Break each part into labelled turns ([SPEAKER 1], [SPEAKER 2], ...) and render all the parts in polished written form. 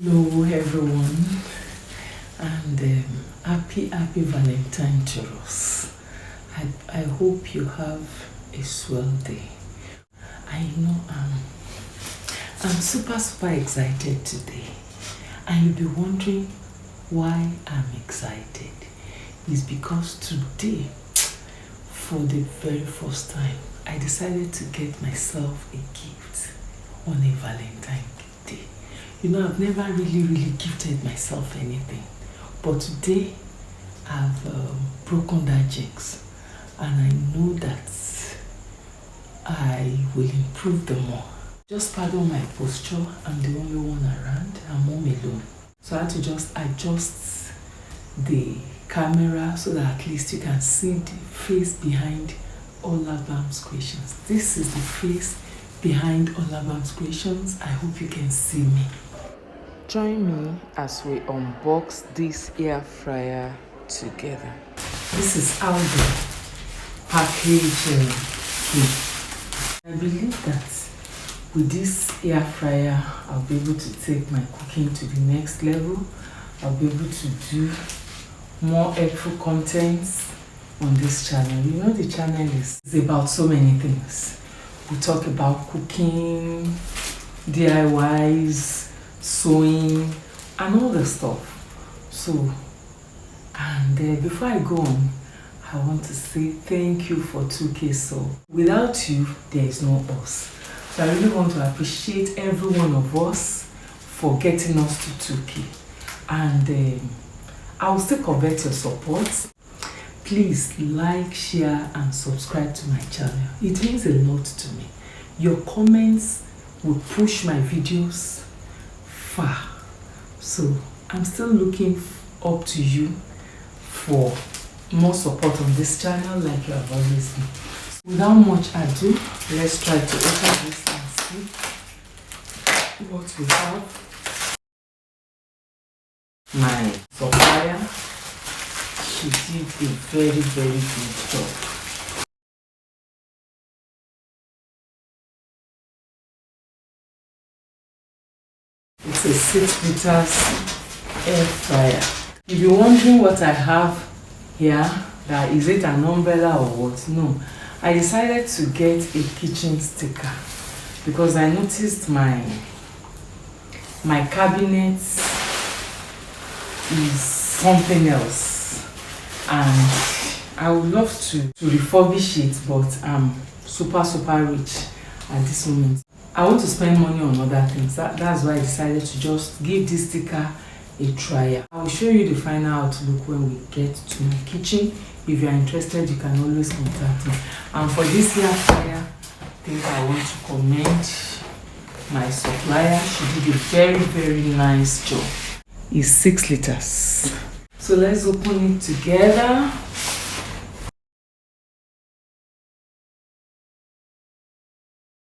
[SPEAKER 1] Hello everyone, and happy Valentine to us. I hope you have a swell day. I know I'm super excited today, and you'll be wondering why I'm excited. It's because today, for the very first time, I decided to get myself a gift on a Valentine day. You know, I've never really gifted myself anything, but today I've broken that jinx, and I know that I will improve the more. Just pardon my posture, I'm the only one around, I'm home alone. So I had to just adjust the camera so that at least you can see the face behind Olabam's Creations. This is the face behind Olabam's Creations. I hope you can see me. Join me as we unbox this air fryer together. This is how the package came. I believe that with this air fryer, I'll be able to take my cooking to the next level. I'll be able to do more helpful contents on this channel. You know, the channel is about so many things. We talk about cooking, DIYs, sewing, and all the stuff. So, and before I go on, I want to say thank you for 2K sub. Without you, there is no us. So I really want to appreciate every one of us for getting us to 2K. And I will still covet your support. Please like, share, and subscribe to my channel. It means a lot to me. Your comments will push my videos far. So I'm still looking up to you for more support on this channel like you have always been. Without much ado, let's try to open this and see what we have. My supplier, she did a very good job. It's a 6 liters air fryer. If you're wondering what I have here, that is it an umbrella or what? No, I decided to get a kitchen sticker because I noticed my cabinet is something else, and I would love to refurbish it, but I'm super rich at this moment. I want to spend money on other things. That's why I decided to just give this sticker a try. I will show you the final outlook when we get to my kitchen. If you are interested, you can always contact me. And for this air fryer, I think I want to commend my supplier. She did a very nice job. It's 6 liters. So let's open it together.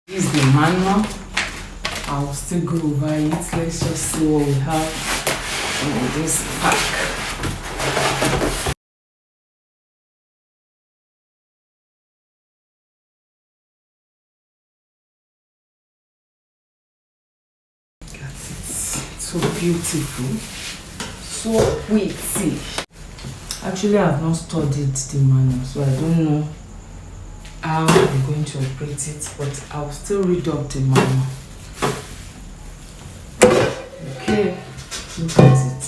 [SPEAKER 1] This is the manual. I'll still go over it. Let's just see what we have in this pack. Look at it. So beautiful. So pretty. Actually, I have not studied the manual, so I don't know how I'm going to operate it, but I'll still read up the manual. Okay, look at it.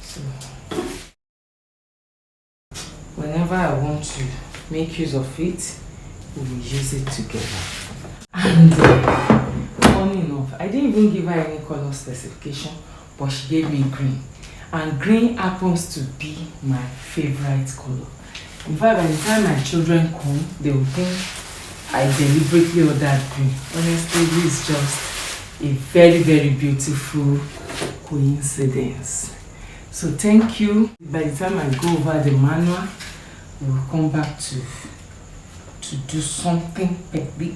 [SPEAKER 1] So, whenever I want to make use of it, we will use it together. And funny enough, I didn't even give her any color specification, but she gave me green. And green happens to be my favorite color. In fact, by the time my children come, they will think I deliberately ordered green. Honestly, this is just a very beautiful coincidence. So thank you. By the time I go over the manual, we will come back to do something peppery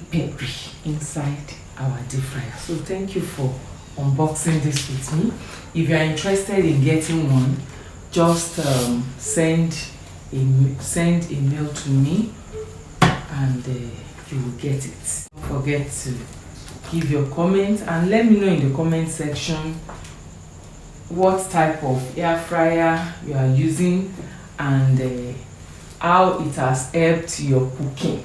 [SPEAKER 1] inside our deep fryer. So thank you for unboxing this with me. If you are interested in getting one, just send a mail to me and you will get it. Don't forget to give your comment and let me know in the comment section what type of air fryer you are using and how it has helped your cooking.